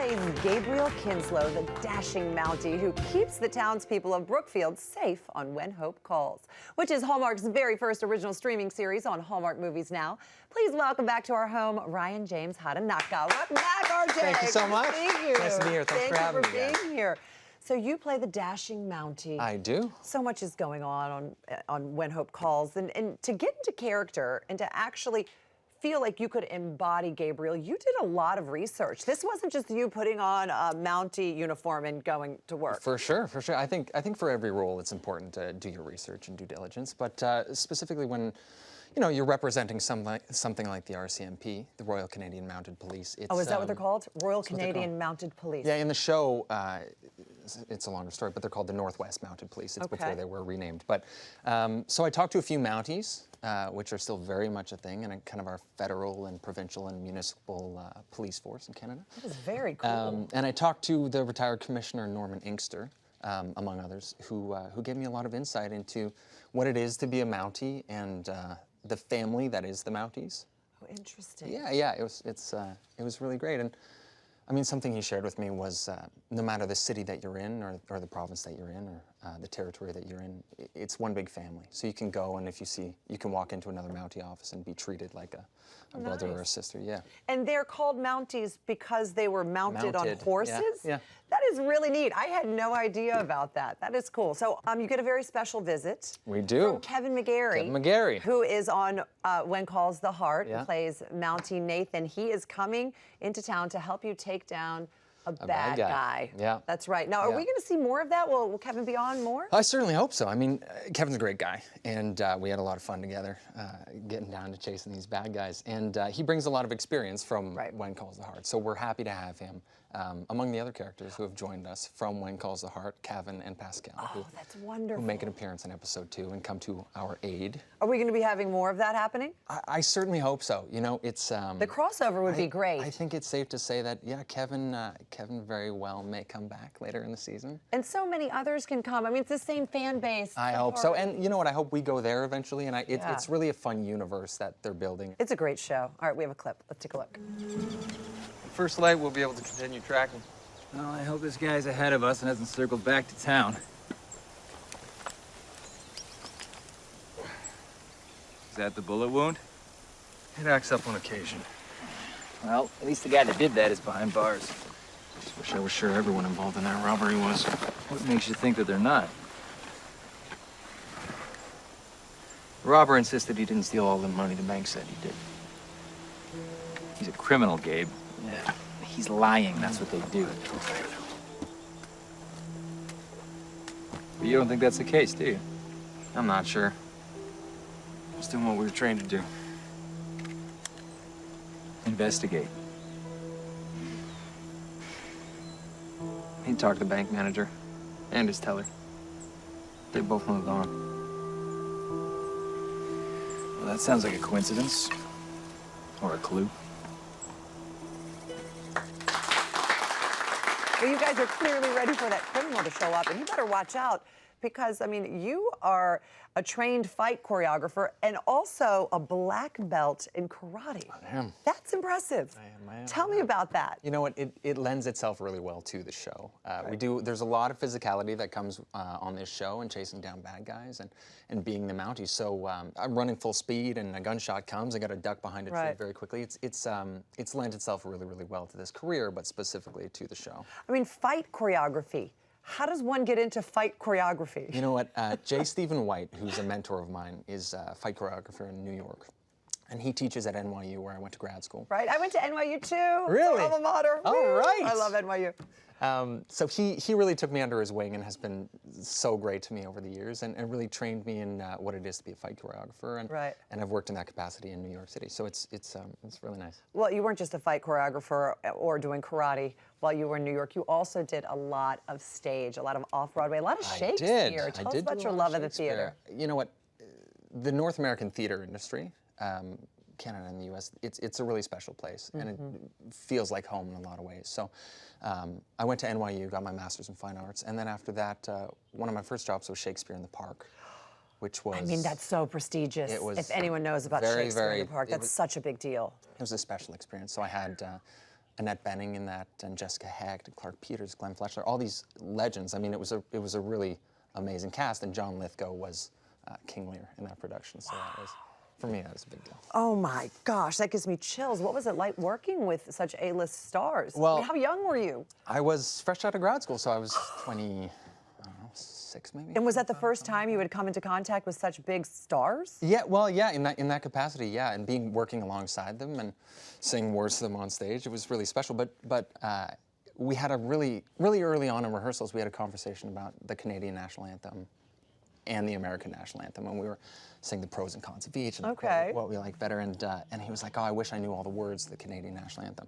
plays Gabriel Kinslow, the dashing Mountie who keeps the townspeople of Brookfield safe on When Hope Calls, which is Hallmark's very first original streaming series on Hallmark Movies Now. Please welcome back to our home, Ryan James Hatanaka. Welcome back, RJ. Thank you so much. Good to see you. Nice to be here. Thanks for having me. Thank you for being here. So you play the dashing Mountie. I do. So much is going on When Hope Calls, and to get into character and to actually feel like you could embody Gabriel, you did a lot of research. This wasn't just you putting on a Mountie uniform and going to work. For sure, for sure. I think for every role it's important to do your research and due diligence, but specifically when you're representing something like the RCMP, the Royal Canadian Mounted Police. Oh, is that what they're called? Royal Canadian Mounted Police. Yeah, in the show, it's a longer story, but they're called the Northwest Mounted Police. It's before they were renamed. But so I talked to a few Mounties, which are still very much a thing, and kind of our federal and provincial and municipal police force in Canada. That is very cool. And I talked to the retired Commissioner Norman Inkster, among others, who gave me a lot of insight into what it is to be a Mountie and the family that is the Mounties. Oh, interesting. Yeah, it was really great. And I mean, something he shared with me was no matter the city that you're in or the province that you're in or the territory that you're in, it's one big family. So you can go, and you can walk into another Mountie office and be treated like a brother or a sister, yeah. And they're called Mounties because they were mounted on horses? Yeah. That is really neat. I had no idea about that. That is cool. So you get a very special visit. We do. From Kevin McGarry. Kevin McGarry. Who is on When Calls the Heart, Yeah. and plays Mountie Nathan. He is coming into town to help you take down a bad guy. Yeah. That's right. Now, are we going to see more of that? Will Kevin be on more? I certainly hope so. I mean, Kevin's a great guy, and we had a lot of fun together, getting down to chasing these bad guys. And he brings a lot of experience from When Calls the Heart, so we're happy to have him among the other characters who have joined us from When Calls the Heart, Kevin and Pascal, that's wonderful. who make an appearance in episode 2 and come to our aid. Are we going to be having more of that happening? I certainly hope so. It's the crossover would be great. I think it's safe to say that Kevin very well may come back later in the season. And so many others can come. I mean, it's the same fan base. I hope so. And you know what? I hope we go there eventually. And it's really a fun universe that they're building. It's a great show. All right, we have a clip. Let's take a look. First light, we'll be able to continue tracking. Well, I hope this guy's ahead of us and hasn't circled back to town. Is that the bullet wound? It acts up on occasion. Well, at least the guy that did that is behind bars. Just wish I was sure everyone involved in that robbery was. What makes you think that they're not? The robber insisted he didn't steal all the money the bank said he did. He's a criminal, Gabe. Yeah. He's lying, that's what they do. But you don't think that's the case, do you? I'm not sure. Just doing what we were trained to do. Investigate. He talked to the bank manager and his teller. They both moved on. Well, that sounds like a coincidence. Or a clue. Well, you guys are clearly ready for that criminal to show up, and you better watch out because, I mean, you are a trained fight choreographer and also a black belt in karate. I am. That's impressive. I am. Tell me about that. You know what? It lends itself really well to the show. There's a lot of physicality that comes on this show and chasing down bad guys and being the Mountie. So I'm running full speed and a gunshot comes. I got to duck behind it very quickly. It's lent itself really, really well to this career, but specifically to the show. I mean, fight choreography. How does one get into fight choreography? You know what? J. Stephen White, who's a mentor of mine, is a fight choreographer in New York. And he teaches at NYU, where I went to grad school. Right, I went to NYU too. Really? Alma mater. All Woo! right. I love NYU. So he really took me under his wing and has been so great to me over the years and really trained me in what it is to be a fight choreographer. And I've worked in that capacity in New York City. So it's really nice. Well, you weren't just a fight choreographer or doing karate while you were in New York. You also did a lot of stage, a lot of off-Broadway, a lot of Shakespeare. Tell us about your love of the theater. You know what? The North American theater industry, Canada and the U.S., it's a really special place, and it feels like home in a lot of ways. So I went to NYU, got my master's in fine arts, and then after that, one of my first jobs was Shakespeare in the Park, which was... I mean, that's so prestigious. It was if anyone knows about Shakespeare in the Park, that's such a big deal. It was a special experience. So I had Annette Bening in that, and Jessica Hecht, and Clark Peters, Glenn Fleshler, all these legends. I mean, it was a really amazing cast, and John Lithgow was King Lear in that production. So that was, for me, that was a big deal. Oh my gosh, that gives me chills. What was it like working with such A-list stars? Well, I mean, how young were you? I was fresh out of grad school, so I was 26 maybe. And was that the first time you had come into contact with such big stars? Yeah, well, yeah, in that capacity, yeah, and working alongside them and saying words to them on stage, it was really special. But we had a really early on in rehearsals, we had a conversation about the Canadian national anthem and the American national anthem, and we were saying the pros and cons of each and what we like better. And he was like, "Oh, I wish I knew all the words of the Canadian national anthem."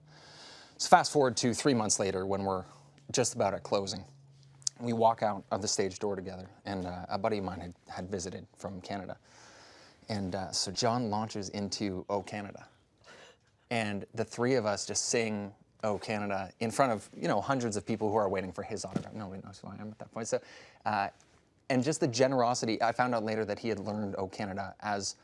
So fast forward to 3 months later, when we're just about at closing. We walk out of the stage door together, and a buddy of mine had visited from Canada. And so John launches into "O Canada." And the three of us just sing "O Canada" in front of, hundreds of people who are waiting for his autograph. Nobody knows who I am at that point. So, and just the generosity, I found out later that he had learned "O Canada" as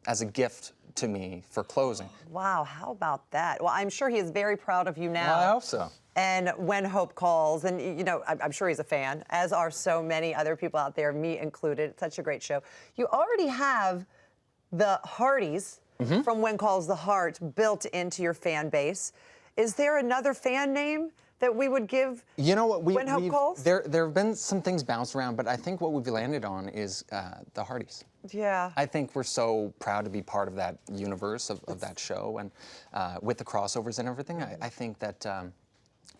a gift to me for closing. Wow, how about that? Well, I'm sure he is very proud of you now. Well, I hope so. And When Hope Calls, and I'm sure he's a fan, as are so many other people out there, me included. It's such a great show. You already have the Hardys from When Calls the Heart built into your fan base. Is there another fan name that we would give When Hope Calls? There have been some things bounced around, but I think what we've landed on is the Hardys. Yeah. I think we're so proud to be part of that universe of that show, and with the crossovers and everything, I think that,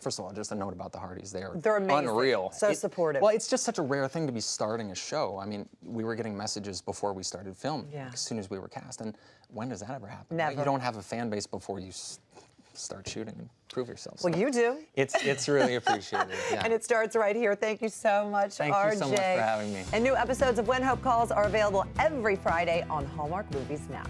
first of all, just a note about the Hardys. They're amazing. Unreal. So supportive. Well, it's just such a rare thing to be starting a show. I mean, we were getting messages before we started filming, as soon as we were cast, and when does that ever happen? Never. You don't have a fan base before you start shooting and prove yourself. Well, you do. It's really appreciated. Yeah. And it starts right here. Thank you so much, Thank RJ. you so much for having me. And new episodes of When Hope Calls are available every Friday on Hallmark Movies Now.